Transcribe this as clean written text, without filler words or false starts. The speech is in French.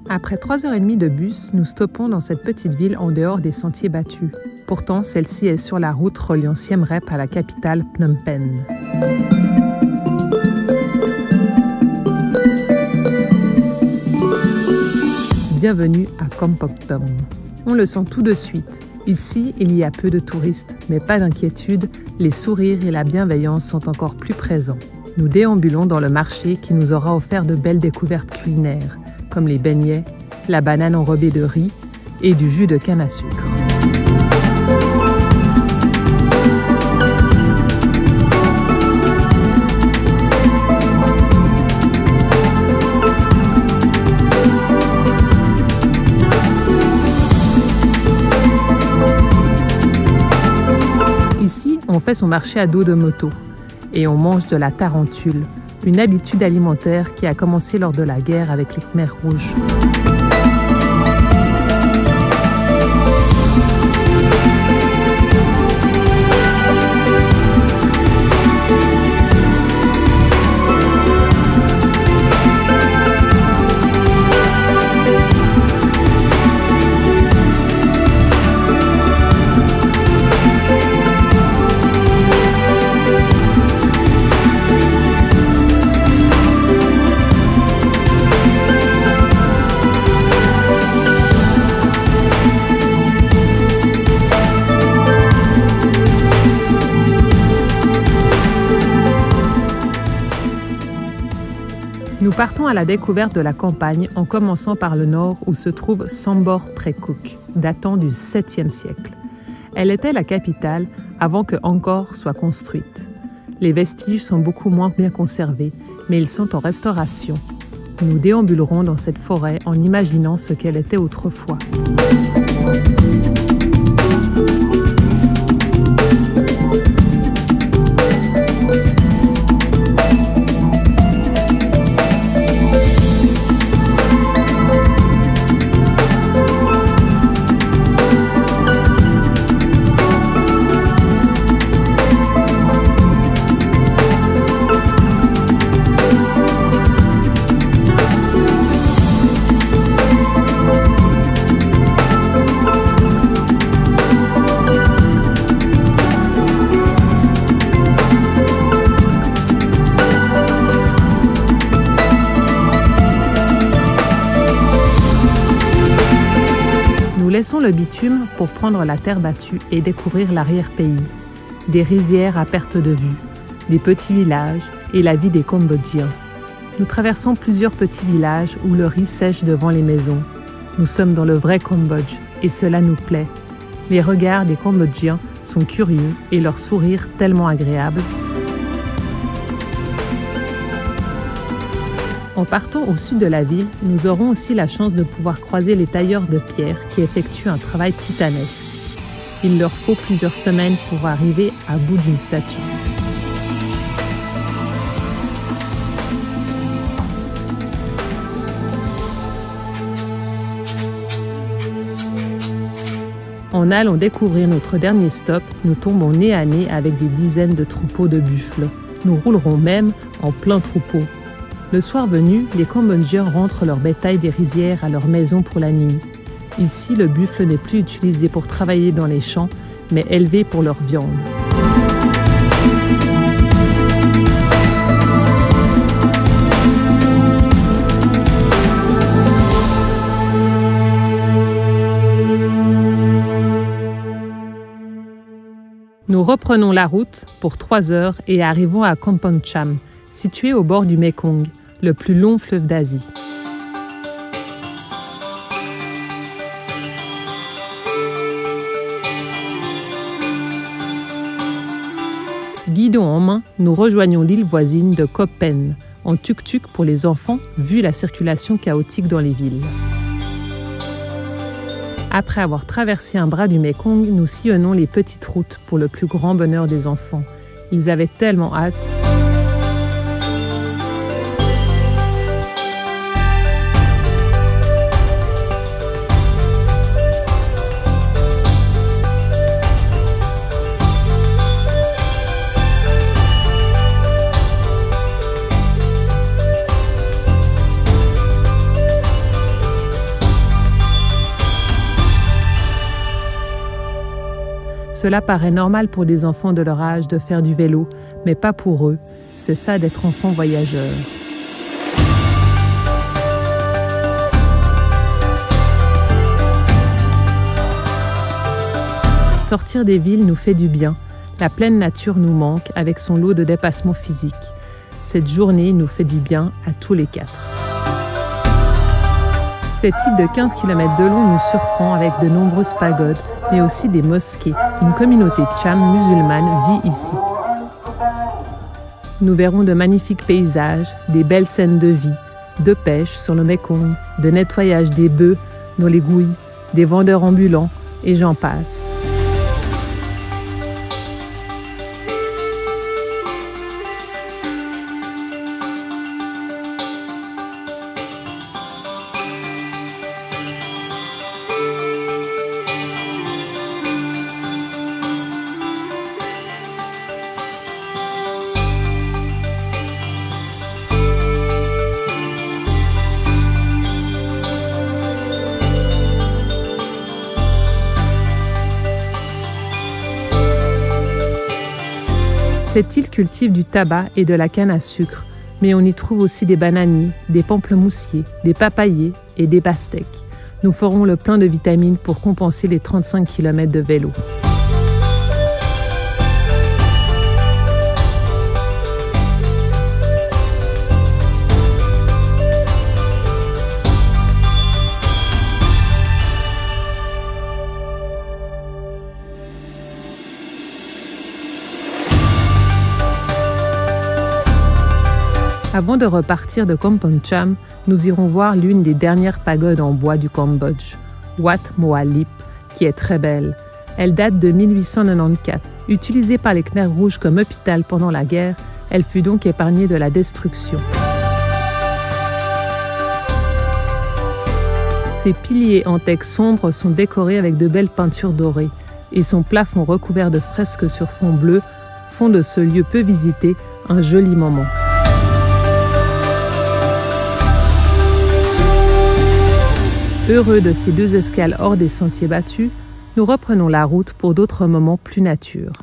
Après 3h30 de bus, nous stoppons dans cette petite ville en dehors des sentiers battus. Pourtant, celle-ci est sur la route reliant Siem Reap à la capitale Phnom Penh. Bienvenue à Kampong-Tom. On le sent tout de suite. Ici, il y a peu de touristes, mais pas d'inquiétude, les sourires et la bienveillance sont encore plus présents. Nous déambulons dans le marché qui nous aura offert de belles découvertes culinaires, comme les beignets, la banane enrobée de riz et du jus de canne à sucre. Ici, on fait son marché à dos de moto et on mange de la tarentule, une habitude alimentaire qui a commencé lors de la guerre avec les Khmers rouges. Nous partons à la découverte de la campagne en commençant par le nord où se trouve Sambor Prekook, datant du 7e siècle. Elle était la capitale avant que Angkor soit construite. Les vestiges sont beaucoup moins bien conservés, mais ils sont en restauration. Nous déambulerons dans cette forêt en imaginant ce qu'elle était autrefois. Nous laissons le bitume pour prendre la terre battue et découvrir l'arrière-pays. Des rizières à perte de vue, des petits villages et la vie des Cambodgiens. Nous traversons plusieurs petits villages où le riz sèche devant les maisons. Nous sommes dans le vrai Cambodge et cela nous plaît. Les regards des Cambodgiens sont curieux et leur sourire tellement agréable. En partant au sud de la ville, nous aurons aussi la chance de pouvoir croiser les tailleurs de pierre qui effectuent un travail titanesque. Il leur faut plusieurs semaines pour arriver à bout d'une statue. En allant découvrir notre dernier stop, nous tombons nez à nez avec des dizaines de troupeaux de buffles. Nous roulerons même en plein troupeau. Le soir venu, les Cambodgiens rentrent leur bétail des rizières à leur maison pour la nuit. Ici, le buffle n'est plus utilisé pour travailler dans les champs, mais élevé pour leur viande. Nous reprenons la route pour 3 heures et arrivons à Kampong Cham, situé au bord du Mekong, le plus long fleuve d'Asie. Guidon en main, nous rejoignons l'île voisine de Koh Phen, en tuk-tuk pour les enfants, vu la circulation chaotique dans les villes. Après avoir traversé un bras du Mekong, nous sillonnons les petites routes pour le plus grand bonheur des enfants. Ils avaient tellement hâte. Cela paraît normal pour des enfants de leur âge de faire du vélo, mais pas pour eux. C'est ça d'être enfant voyageur. Sortir des villes nous fait du bien. La pleine nature nous manque avec son lot de dépassements physiques. Cette journée nous fait du bien à tous les quatre. Cette île de 15 km de long nous surprend avec de nombreuses pagodes, mais aussi des mosquées. Une communauté Cham musulmane vit ici. Nous verrons de magnifiques paysages, des belles scènes de vie, de pêche sur le Mekong, de nettoyage des bœufs dans les gouilles, des vendeurs ambulants, et j'en passe. Cette île cultive du tabac et de la canne à sucre, mais on y trouve aussi des bananiers, des pamplemoussiers, des papayers et des pastèques. Nous ferons le plein de vitamines pour compenser les 35 km de vélo. Avant de repartir de Kampong Cham, nous irons voir l'une des dernières pagodes en bois du Cambodge, Wat Moa Lip, qui est très belle. Elle date de 1894. Utilisée par les Khmers rouges comme hôpital pendant la guerre, elle fut donc épargnée de la destruction. Ses piliers en teck sombre sont décorés avec de belles peintures dorées et son plafond recouvert de fresques sur fond bleu font de ce lieu peu visité un joli moment. Heureux de ces 2 escales hors des sentiers battus, nous reprenons la route pour d'autres moments plus nature.